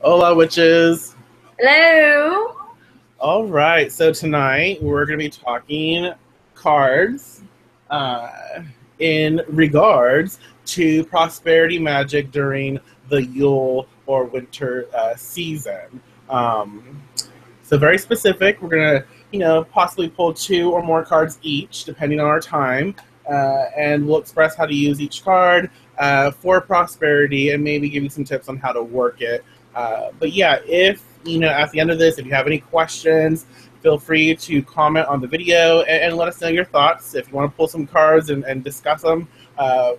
Hola, witches. Hello. All right, so tonight we're going to be talking cards uh, in regards to prosperity magic during the Yule or winter season. Um, so very specific. We're going to, possibly pull two or more cards each, depending on our time, and we'll express how to use each card for prosperity and maybe give you some tips on how to work it. But yeah, if at the end of this, if you have any questions, feel free to comment on the video and let us know your thoughts. If you want to pull some cards and discuss them,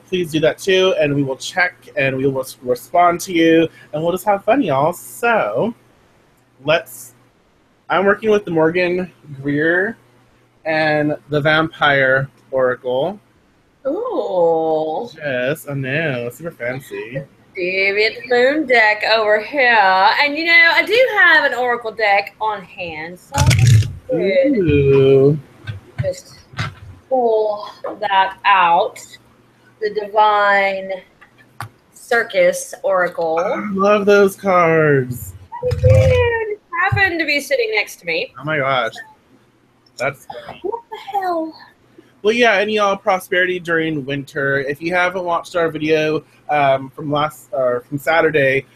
please do that too, and we will check and we will respond to you, and we'll just have fun, y'all. So I'm working with the Morgan Greer and the Vampire Oracle. Ooh. Yes, I know, super fancy. Deviant Moon deck over here. And I do have an Oracle deck on hand, so Ooh. just pull that out. The Divine Circus Oracle. I love those cards. It happened to be sitting next to me. Oh my gosh. That's funny. What the hell? Well, yeah, and y'all, prosperity during winter. If you haven't watched our video from Saturday,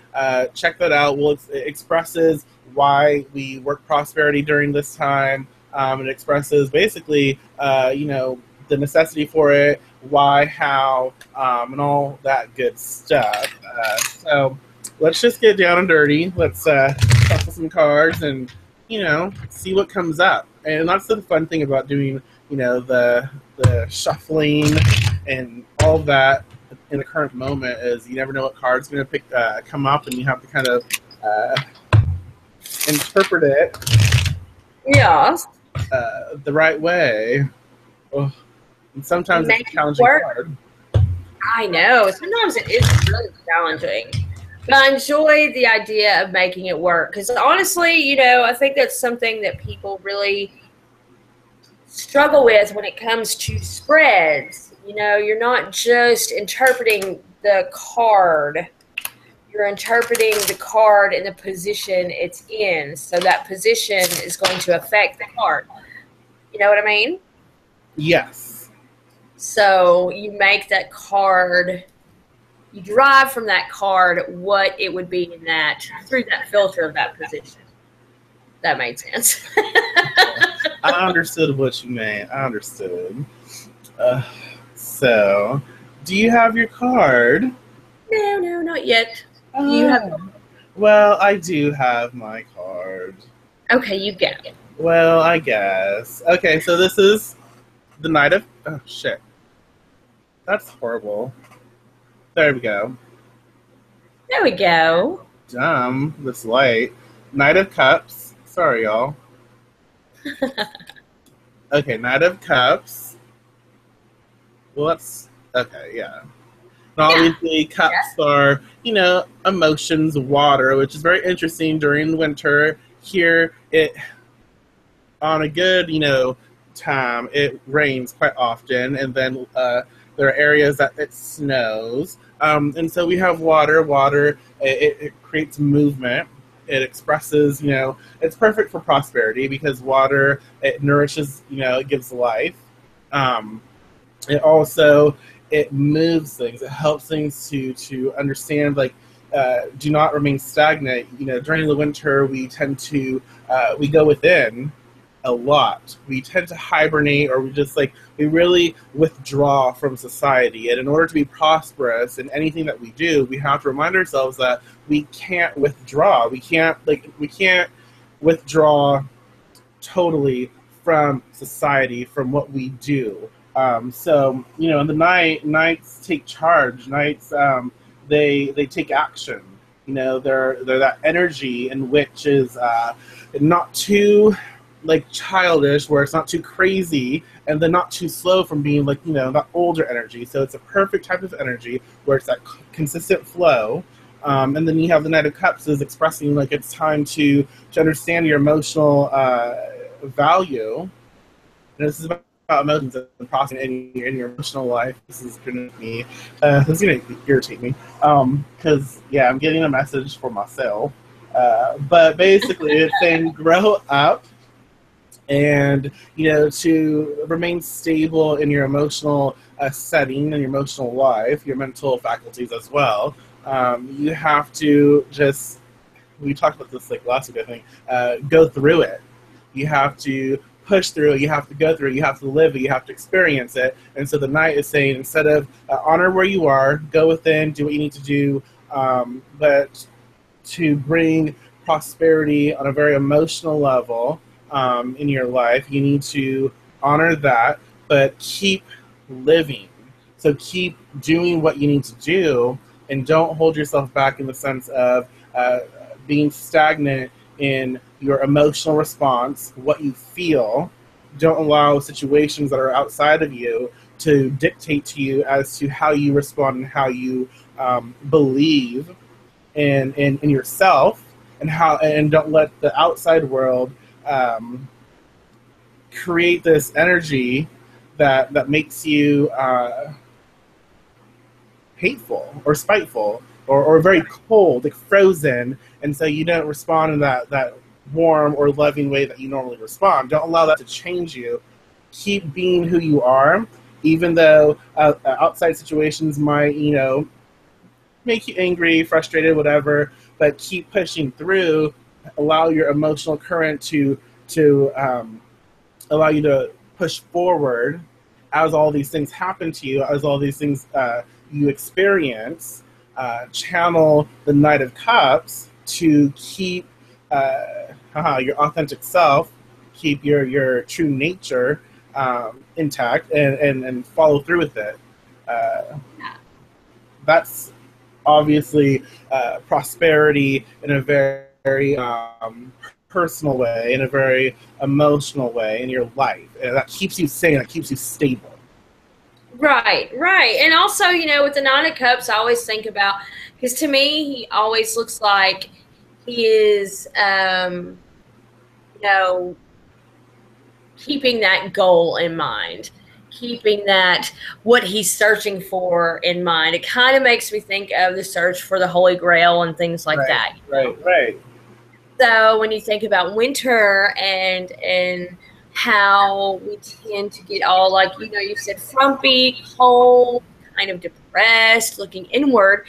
check that out. It expresses why we work prosperity during this time. It expresses basically, the necessity for it, why, how, and all that good stuff. So let's just get down and dirty. Let's shuffle some cards and see what comes up. And that's the fun thing about doing the shuffling and all of that in the current moment is you never know what card's going to come up, and you have to kind of interpret it the right way. Oh, and sometimes it's a challenging card. I know. Sometimes it is really challenging. But I enjoy the idea of making it work. Because honestly, I think that's something that people really struggle with when it comes to spreads. You're not just interpreting the card. You're interpreting the card in the position it's in. So that position is going to affect the card. You know what I mean? Yes. So you make that card, you derive from that card what it would be in that, through that filter of that position. That made sense. I understood what you meant. I understood. So, do you have your card? No, not yet. Do you have? Well, I do have my card. Okay, you get it. Well, I guess. Okay, so this is the Knight of... Oh, shit. That's horrible. There we go. There we go. Dumb. This light. Knight of Cups. Sorry, y'all. Okay, Knight of Cups. Well, that's... Okay, yeah. And obviously, cups are, emotions, water, which is very interesting during winter. Here, on a good, time, it rains quite often, and then there are areas that it snows. And so we have water. Water, it creates movement. It expresses, it's perfect for prosperity because water, it nourishes, it gives life. It moves things. It helps things to understand, do not remain stagnant. During the winter, we tend to, we go within a lot. We tend to hibernate, or we really withdraw from society. And in order to be prosperous in anything that we do, we have to remind ourselves that we can't withdraw. We can't withdraw totally from society, from what we do. So, in the knights take charge. Knights, they take action. They're that energy in which is not too childish, where it's not too crazy, and then not too slow from being that older energy. So it's a perfect type of energy where it's that consistent flow. And then you have the Knight of Cups is expressing it's time to understand your emotional value. And this is about emotions and processing in your emotional life. This is gonna irritate me. Because I'm getting a message for myself. But basically, it's saying grow up and, to remain stable in your emotional setting and your emotional life, your mental faculties as well. You have to just, we talked about this like last week, I think, go through it. You have to push through it, you have to go through it, you have to live it, you have to experience it. And so the Knight is saying, instead of honor where you are, go within, do what you need to do, but to bring prosperity on a very emotional level in your life, you need to honor that, but keep living. So keep doing what you need to do, and don't hold yourself back in the sense of being stagnant in your emotional response, what you feel. Don't allow situations that are outside of you to dictate to you as to how you respond and how you believe in yourself, and don't let the outside world create this energy that makes you hateful or spiteful or very cold, like frozen, and so you don't respond in that warm or loving way that you normally respond. Don't allow that to change you. Keep being who you are, even though outside situations might, make you angry, frustrated, whatever, but keep pushing through. Allow your emotional current to allow you to push forward as all these things happen to you, as all these things you experience. Channel the Knight of Cups to keep your authentic self, keep your true nature intact, and follow through with it. That's obviously prosperity in a very personal way, in a very emotional way in your life. And that keeps you sane, that keeps you stable. Right. And also, with the Nine of Cups, I always think about, because to me, he always looks like he is, keeping that goal in mind, keeping that, what he's searching for in mind. It kind of makes me think of the search for the Holy Grail and things like that. Right. So when you think about winter and how we tend to get all, like, you said, frumpy, cold, kind of depressed, looking inward,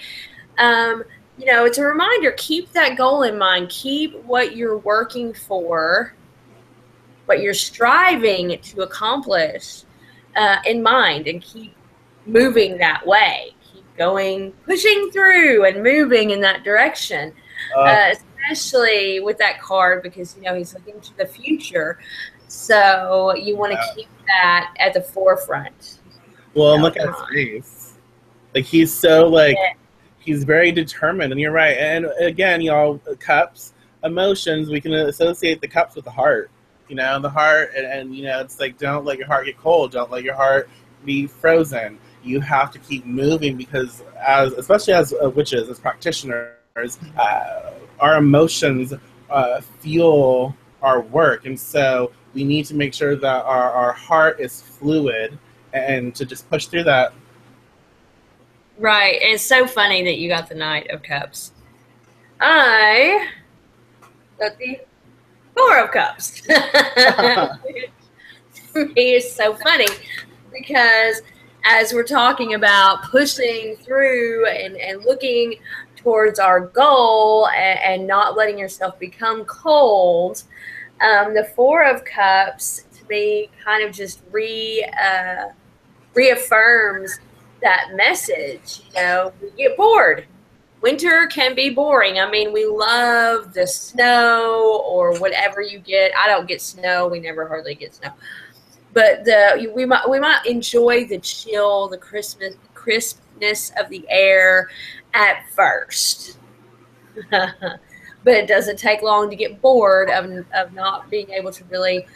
it's a reminder, keep that goal in mind, keep what you're working for, what you're striving to accomplish in mind, and keep moving that way, keep going, pushing through and moving in that direction, especially with that card, because he's looking to the future. So you want to keep that at the forefront. Well, look at his face. Like, he's so, he's very determined, and you're right. And again, y'all, cups, emotions, we can associate the cups with the heart. The heart, and it's like, don't let your heart get cold. Don't let your heart be frozen. You have to keep moving, because especially as witches, as practitioners, our emotions fuel our work. And so we need to make sure that our heart is fluid and to just push through that. Right. And it's so funny that you got the Knight of Cups. I got the Four of Cups. For me, it's so funny because as we're talking about pushing through and looking towards our goal and not letting yourself become cold, the Four of Cups to me kind of just reaffirms that message. We get bored. Winter can be boring. I mean, we love the snow or whatever you get. I don't get snow. We never hardly get snow. But we might enjoy the chill, the crispness of the air at first. But it doesn't take long to get bored of not being able to really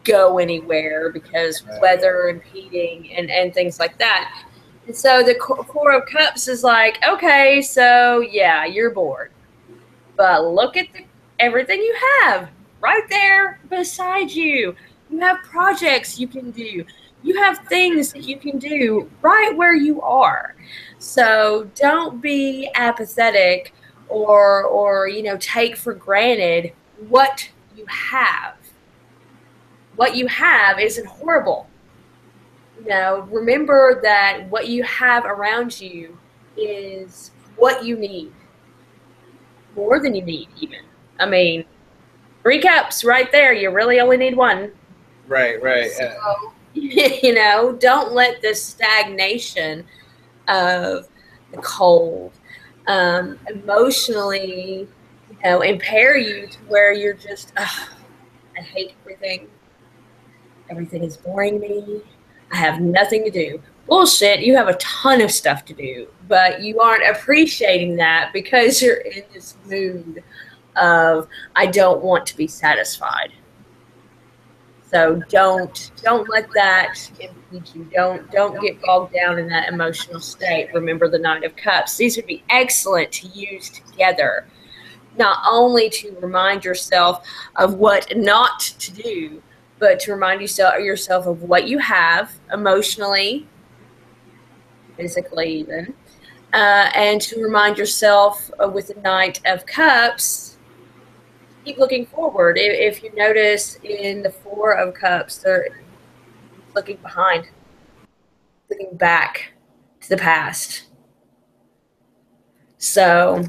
go anywhere because weather impeding and things like that. And so the Four of Cups is like, okay, so yeah, you're bored. But look at everything you have right there beside you. You have projects you can do. You have things that you can do right where you are. So don't be apathetic or take for granted what you have. What you have isn't horrible. Remember that what you have around you is what you need, more than you need, even. I mean, 3 cups right there. You really only need one. Right. So, don't let the stagnation of the cold emotionally, impair you to where you're just, I hate everything. Everything is boring me. I have nothing to do. Bullshit, you have a ton of stuff to do, but you aren't appreciating that because you're in this mood of, I don't want to be satisfied. So don't let that impede you. Don't get bogged down in that emotional state. Remember the Knight of Cups. These would be excellent to use together, not only to remind yourself of what not to do, but to remind yourself of what you have emotionally, physically even, and to remind yourself with the Knight of Cups, keep looking forward. If you notice in the Four of Cups, they're looking behind, looking back to the past. So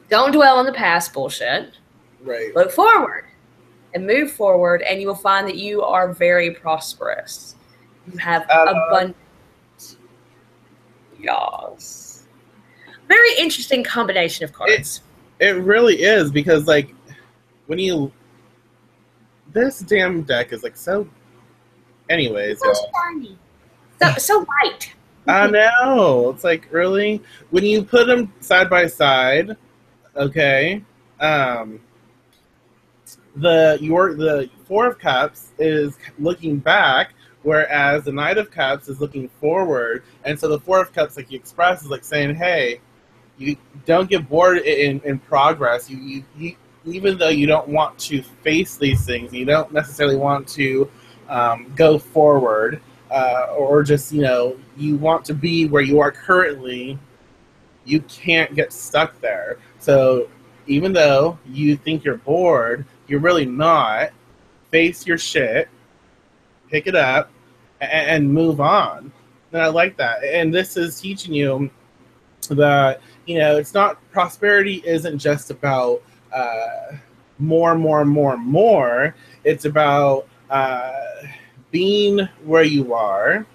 don't dwell on the past bullshit. Right. Look forward and move forward, and you will find that you are very prosperous. You have abundance. Yes. Very interesting combination of cards. It really is, because like this damn deck is like so. Anyways, so shiny, so white. I know. It's like, really, when you put them side by side, okay. The Four of Cups is looking back, whereas the Knight of Cups is looking forward. And so the Four of Cups, like you express, is like saying, hey, you don't get bored in progress. You even though you don't want to face these things, you don't necessarily want to go forward, or just, you want to be where you are currently, you can't get stuck there. So even though you think you're bored, you're really not. Face your shit, pick it up, and move on. And I like that. And this is teaching you that, it's not, prosperity isn't just about more. It's about being where you are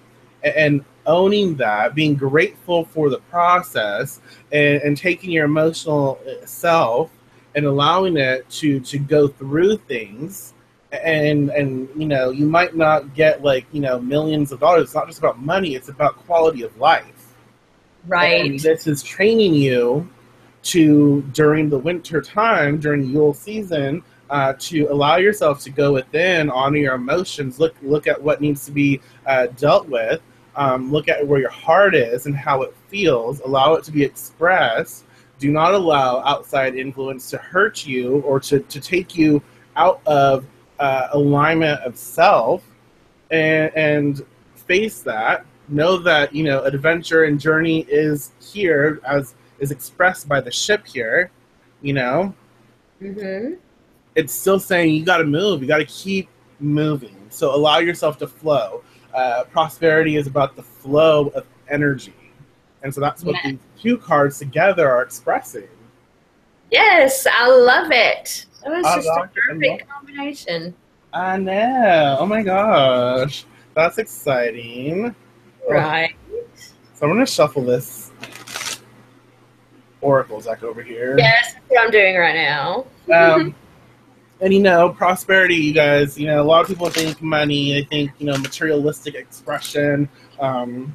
and owning that, being grateful for the process, and taking your emotional self and allowing it to go through things. And you might not get millions of dollars. It's not just about money, it's about quality of life. Right. And this is training you to, during the winter time, during Yule season, to allow yourself to go within, honor your emotions, look at what needs to be dealt with, look at where your heart is and how it feels, allow it to be expressed. Do not allow outside influence to hurt you or to take you out of alignment of self, and face that. Know that, adventure and journey is here, as is expressed by the ship here, Mm-hmm. It's still saying you got to move. You got to keep moving. So allow yourself to flow. Prosperity is about the flow of energy. And so that's what these two cards together are expressing. Yes, I love it. That was just a perfect combination. I know. Oh my gosh. That's exciting. Right. So I'm going to shuffle this Oracle deck over here. Yes, that's what I'm doing right now. And prosperity, you guys, a lot of people think money, they think, materialistic expression. That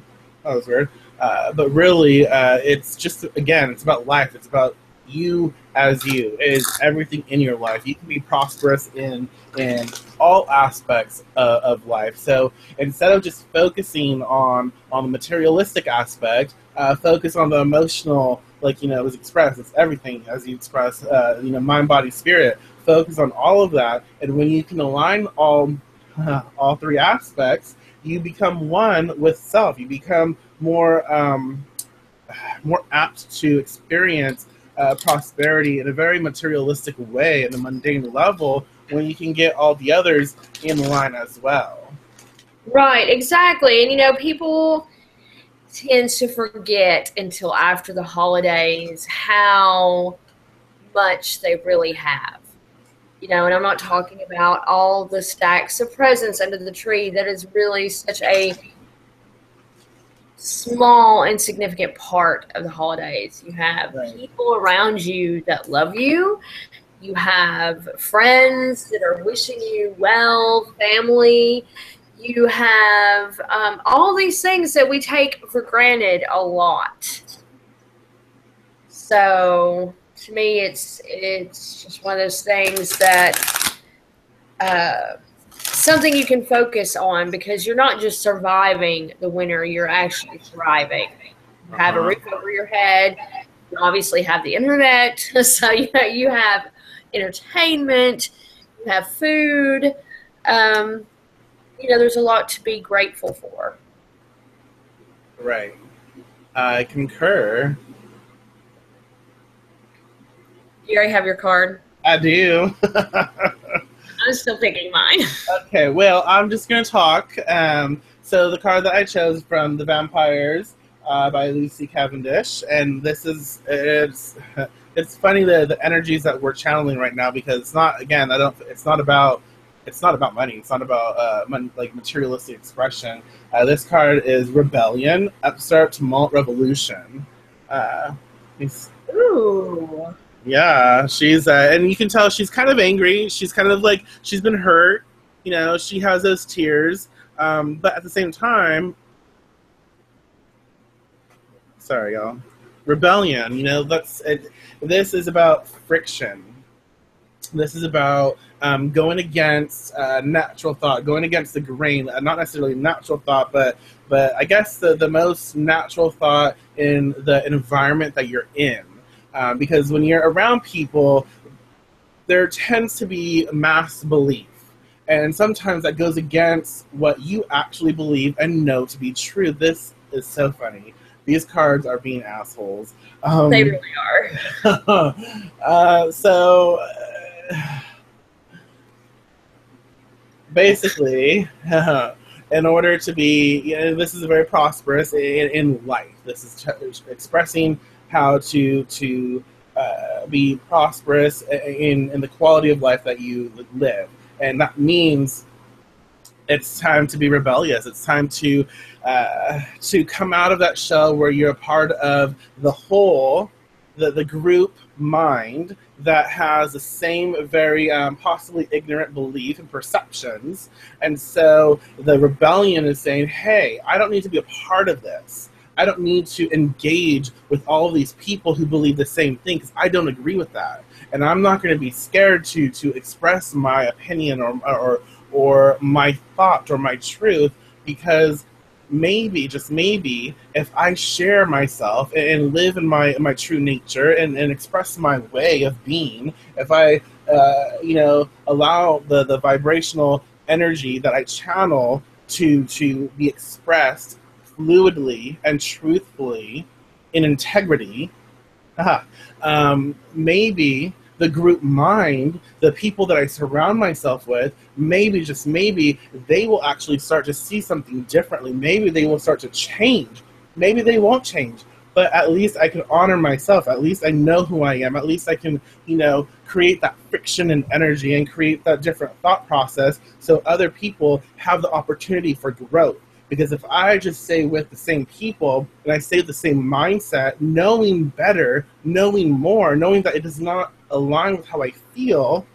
was weird. But really, it's just, again, it's about life. It's about you as you. It is everything in your life. You can be prosperous in all aspects of life. So instead of just focusing on the materialistic aspect, focus on the emotional, it was expressed. It's everything, as you express, mind, body, spirit. Focus on all of that, and when you can align all three aspects, you become one with self. You become more apt to experience prosperity in a very materialistic way, in a mundane level, when you can get all the others in line as well. Right, exactly. And, you know, people tend to forget until after the holidays how much they really have. You know, and I'm not talking about all the stacks of presents under the tree. That is really such a small, insignificant part of the holidays. You have Right. people around you that love you. You have friends that are wishing you well, family. You have all these things that we take for granted a lot. So to me, it's just one of those things that something you can focus on, because you're not just surviving the winter, you're actually thriving. You have a roof over your head. You obviously have the internet, so you have entertainment, you have food. You know, there's a lot to be grateful for. Right. I concur. You already have your card? I do. I'm still picking mine. Okay, well, I'm just going to talk. So the card that I chose from The Vampires by Lucy Cavendish, and it's funny the energies that we're channeling right now, because it's not about money. It's not about like materialistic expression. This card is Rebellion, Upstart, Tumult, Revolution. Ooh. Yeah, she's and you can tell she's kind of angry. She's kind of like, she's been hurt. You know, she has those tears. But at the same time, sorry, y'all. Rebellion. You know, this is about friction. This is about going against natural thought, going against the grain. Not necessarily natural thought, but I guess the most natural thought in the environment that you're in. Because when you're around people, there tends to be mass belief. And sometimes that goes against what you actually believe and know to be true. This is so funny. These cards are being assholes. They really are. Basically, in order to be, this is very prosperous in life. This is expressing how to be prosperous in the quality of life that you live. And that means it's time to be rebellious. It's time to come out of that shell where you're a part of the whole, the group mind that has the same very possibly ignorant belief and perceptions. And so the rebellion is saying, hey, I don't need to be a part of this. I don't need to engage with all of these people who believe the same thing, because I don't agree with that. And I'm not going to be scared to express my opinion or my thought or my truth, because maybe, just maybe, if I share myself and live in my true nature and express my way of being, if I allow the vibrational energy that I channel to be expressed fluidly and truthfully in integrity, maybe the group mind, the people that I surround myself with, maybe, just maybe, they will actually start to see something differently. Maybe they will start to change. Maybe they won't change, but at least I can honor myself. At least I know who I am. At least I can, create that friction and energy and create that different thought process so other people have the opportunity for growth. Because if I just stay with the same people and I stay with the same mindset, knowing better, knowing more, knowing that it does not align with how I feel,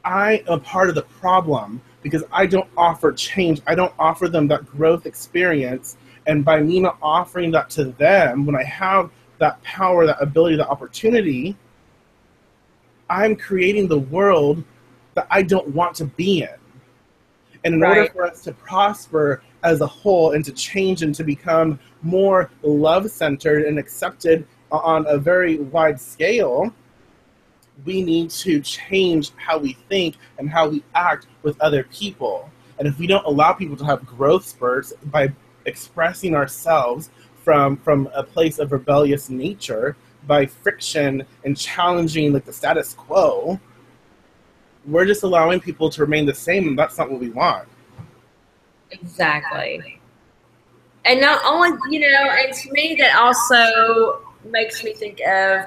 I am part of the problem, because I don't offer change. I don't offer them that growth experience. And by me not offering that to them, when I have that power, that ability, that opportunity, I'm creating the world that I don't want to be in. And in order for us to prosper as a whole and to change and to become more love-centered and accepted on a very wide scale, we need to change how we think and how we act with other people. And if we don't allow people to have growth spurts by expressing ourselves from a place of rebellious nature, by friction and challenging like the status quo, we're just allowing people to remain the same, and that's not what we want. Exactly. And not only, and to me that also makes me think of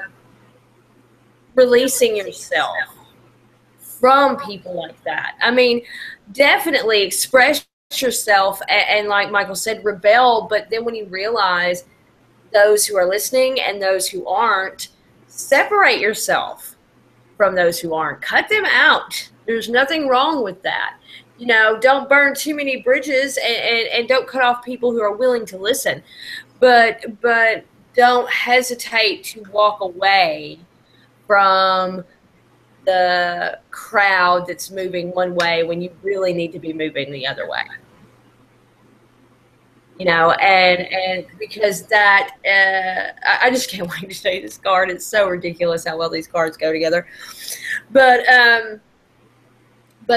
releasing yourself from people like that. I mean, definitely express yourself and like Michael said, rebel, but then when you realize those who are listening and those who aren't, separate yourself from those who aren't. Cut them out. There's nothing wrong with that. Don't burn too many bridges and don't cut off people who are willing to listen. But don't hesitate to walk away from the crowd that's moving one way when you really need to be moving the other way. And because that, I just can't wait to show you this card. It's so ridiculous how well these cards go together. But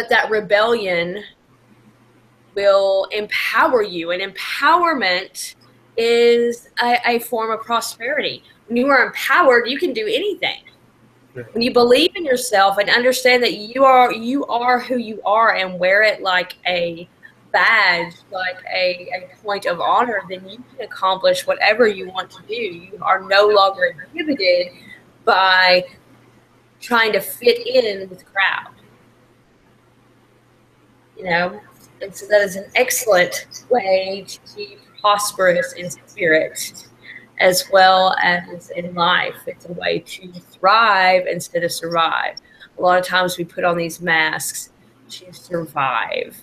that rebellion will empower you, and empowerment is a form of prosperity. When you are empowered, you can do anything. When you believe in yourself and understand that you are who you are and wear it like a badge, like a point of honor, then you can accomplish whatever you want to do. You are no longer inhibited by trying to fit in with the crowd. And so that is an excellent way to be prosperous in spirit as well as in life. It's a way to thrive instead of survive. A lot of times we put on these masks to survive,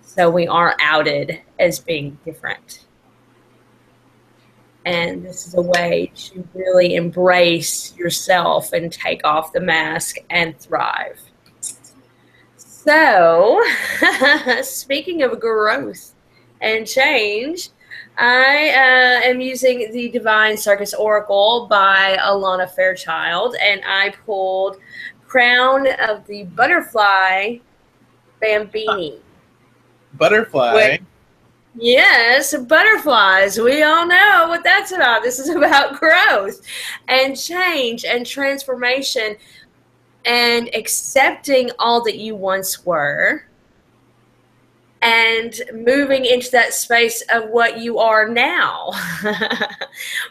so we aren't outed as being different. And this is a way to really embrace yourself and take off the mask and thrive. So, speaking of growth and change, I am using the Divine Circus Oracle by Alana Fairchild, and I pulled Crown of the Butterfly Bambini. Butterfly? Yes, butterflies. We all know what that's about. This is about growth and change and transformation and accepting all that you once were and moving into that space of what you are now,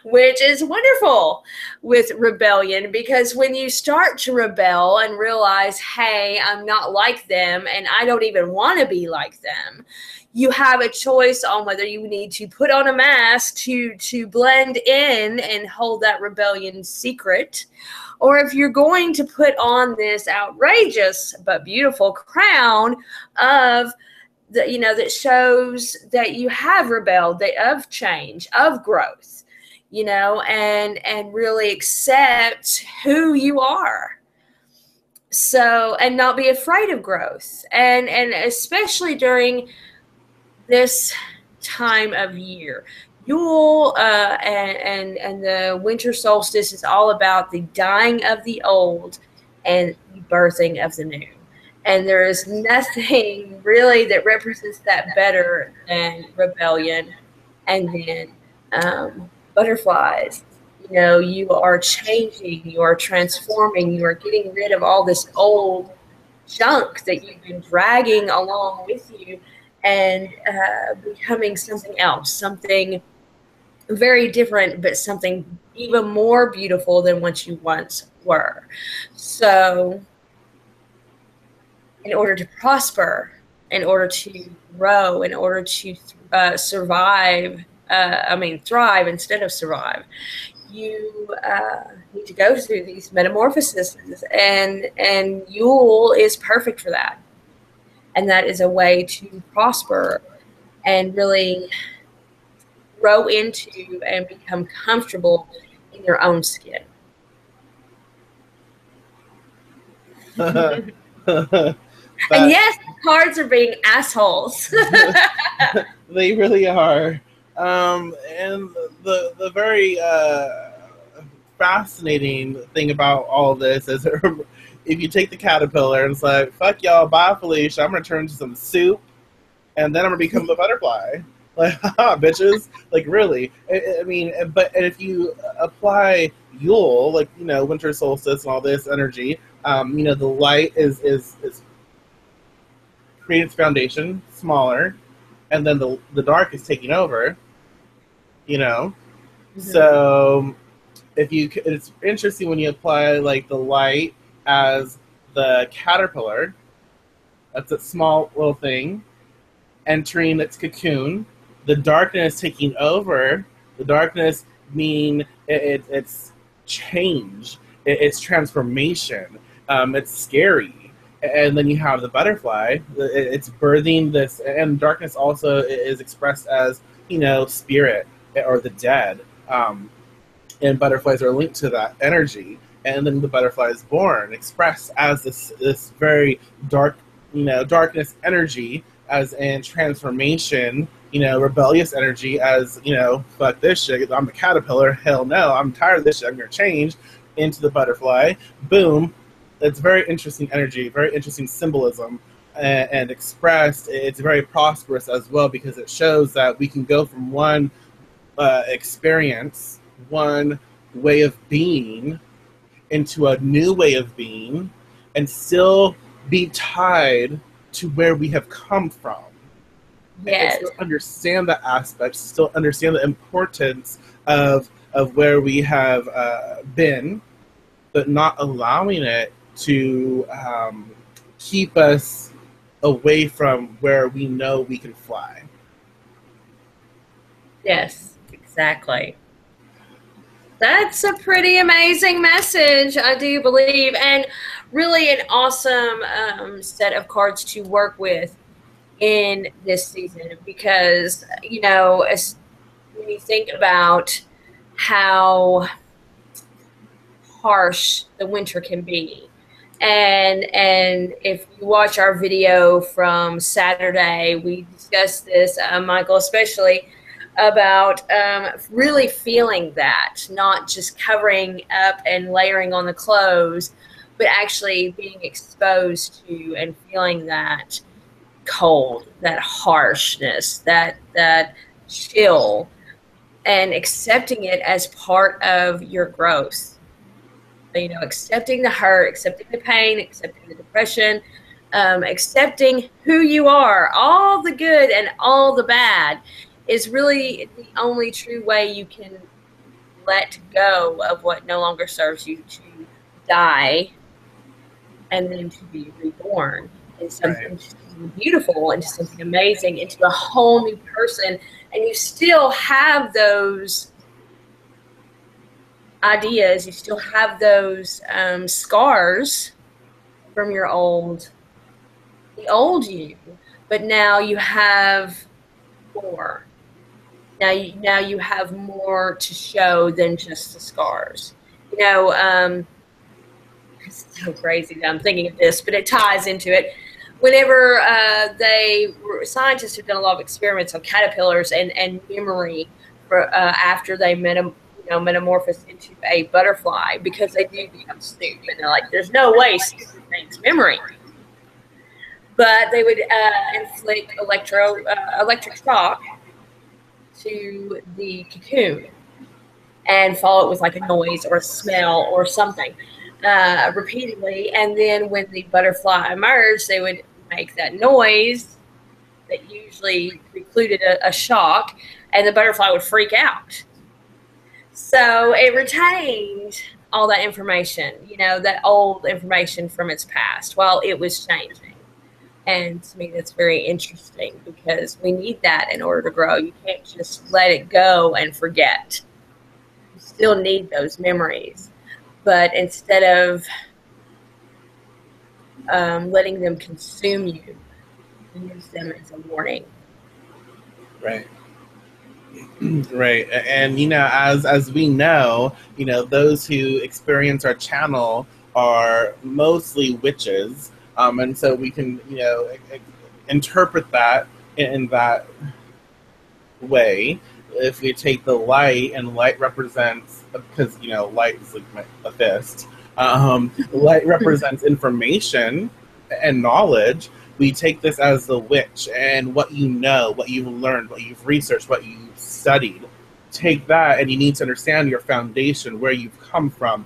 which is wonderful with rebellion, because when you start to rebel and realize, hey, I'm not like them and I don't even want to be like them, you have a choice on whether you need to put on a mask to blend in and hold that rebellion secret, or if you're going to put on this outrageous but beautiful crown of that shows that you have rebelled, of change, of growth, and really accept who you are. So, and not be afraid of growth. And especially during this time of year. Yule and the winter solstice is all about the dying of the old and the birthing of the new. And there is nothing really that represents that better than rebellion and then butterflies. You are changing, you are transforming, you are getting rid of all this old junk that you've been dragging along with you and becoming something else, something very different, but something even more beautiful than what you once were. So in order to prosper, in order to grow, in order to thrive instead of survive, you need to go through these metamorphoses, and Yule is perfect for that. And that is a way to prosper and really grow into and become comfortable in your own skin. And yes, cards are being assholes. They really are. And the very fascinating thing about all this is if you take the caterpillar and it's like, fuck y'all, bye Felicia, I'm going to turn into some soup, and then I'm going to become the butterfly. Like, haha, bitches. Like, really. I mean, but if you apply Yule, like, winter solstice and all this energy, the light is creating its foundation smaller, and then the dark is taking over, So it's interesting when you apply, like, the light as the caterpillar. That's a small little thing entering its cocoon, the darkness taking over. The darkness mean it's change, it's transformation. It's scary. And then you have the butterfly. It's birthing this, and darkness also is expressed as, spirit or the dead. And butterflies are linked to that energy. And then the butterfly is born, expressed as this very dark, darkness energy, as in transformation, rebellious energy, as, fuck this shit, I'm a caterpillar, hell no, I'm tired of this shit, I'm going to change into the butterfly. Boom. It's very interesting energy, very interesting symbolism, and expressed. It's very prosperous as well, because it shows that we can go from one experience, one way of being, into a new way of being, and still be tied to where we have come from. Yes. And still understand that aspect, still understand the importance of where we have been, but not allowing it to keep us away from where we know we can fly. Yes, exactly. That's a pretty amazing message, I do believe, and really an awesome set of cards to work with in this season, because, when you think about how harsh the winter can be, and if you watch our video from Saturday, we discussed this, Michael especially, about really feeling that, not just covering up and layering on the clothes, but actually being exposed to and feeling that cold, that harshness, that chill, and accepting it as part of your growth. Accepting the hurt, accepting the pain, accepting the depression, accepting who you are, all the good and all the bad, is really the only true way you can let go of what no longer serves you, to die and then to be reborn into something beautiful, into something amazing, into a whole new person. And you still have those ideas, you still have those scars from the old you, but now you have more. Now you have more to show than just the scars. It's so crazy that I'm thinking of this, but it ties into it. Whenever scientists have done a lot of experiments on caterpillars and memory after they metamorphose into a butterfly, because they do become stupid, and they're like, there's no way stupid things memory. But they would inflict electric shock to the cocoon and follow it with like a noise or a smell or something repeatedly. And then when the butterfly emerged, they would make that noise that usually precluded a shock, and the butterfly would freak out. So it retained all that information, that old information from its past while it was changing. And to me, that's very interesting, because we need that in order to grow. You can't just let it go and forget. You still need those memories. But instead of letting them consume you, use them as a warning. Right. Right. And, as we know, those who experience our channel are mostly witches. And so we can, interpret that in that way. If we take the light, and light represents, because, light is like a fist. Light represents information and knowledge. we take this as the witch and what you know, what you've learned, what you've researched, what you've studied. Take that, and you need to understand your foundation, where you've come from.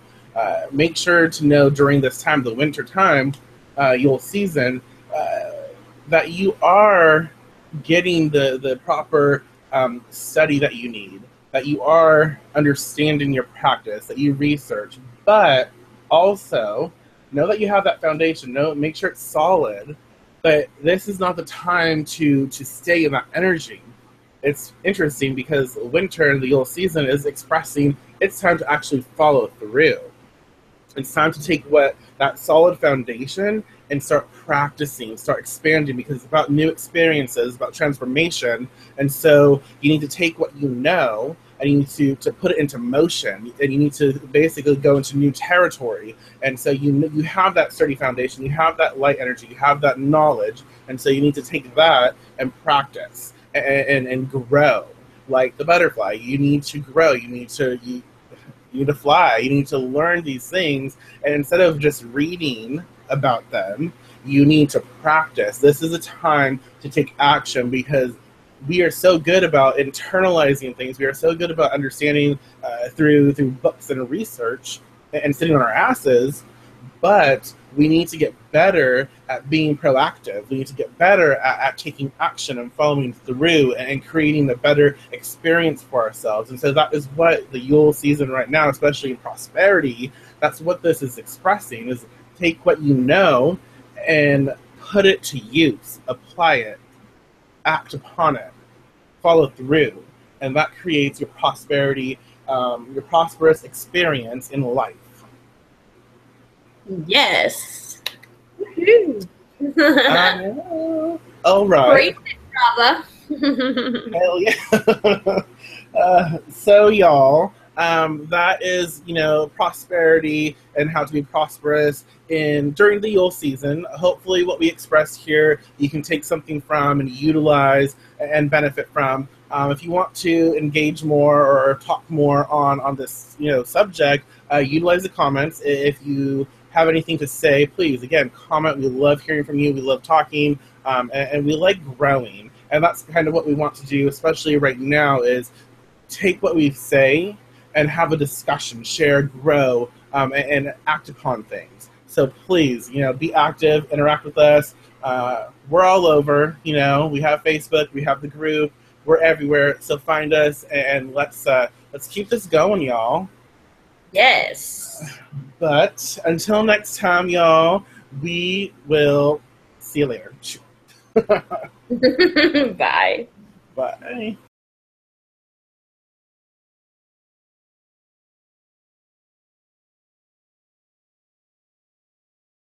Make sure to know during this time, the winter time, Yule season, that you are getting the proper study that you need, that you are understanding your practice, that you research, but also know that you have that foundation. Make sure it's solid. But this is not the time to stay in that energy. It's interesting because winter and the Yule season is expressing it's time to actually follow through. It's time to take that solid foundation and start practicing, start expanding, because it's about new experiences, about transformation. And so you need to take what you know and you need to put it into motion, and you need to basically go into new territory. And so you have that sturdy foundation, you have that light energy, you have that knowledge, and so you need to take that and practice and grow like the butterfly. You need to grow. You need to fly. You need to learn these things, and instead of just reading about them, you need to practice. This is a time to take action, because we are so good about internalizing things. We are so good about understanding through books and research and sitting on our asses, but we need to get better at being proactive. We need to get better at taking action and following through and creating a better experience for ourselves. And so that is what the Yule season right now, especially in prosperity, that's what this is expressing, is take what you know and put it to use, apply it, act upon it, follow through, and that creates your prosperity, your prosperous experience in life. Yes. All right. Brava. Hell yeah. So y'all, that is, prosperity and how to be prosperous during the Yule season. Hopefully what we expressed here, you can take something from and utilize and benefit from. If you want to engage more or talk more on this, subject, utilize the comments. If you have anything to say, please, again, comment. We love hearing from you. We love talking, and we like growing. And that's kind of what we want to do, especially right now, is take what we say and have a discussion, share, grow, and act upon things. So please, be active, interact with us. We're all over, we have Facebook, we have the group, we're everywhere. So find us, and let's keep this going, y'all. Yes. But until next time, y'all, we will see you later. Bye. Bye.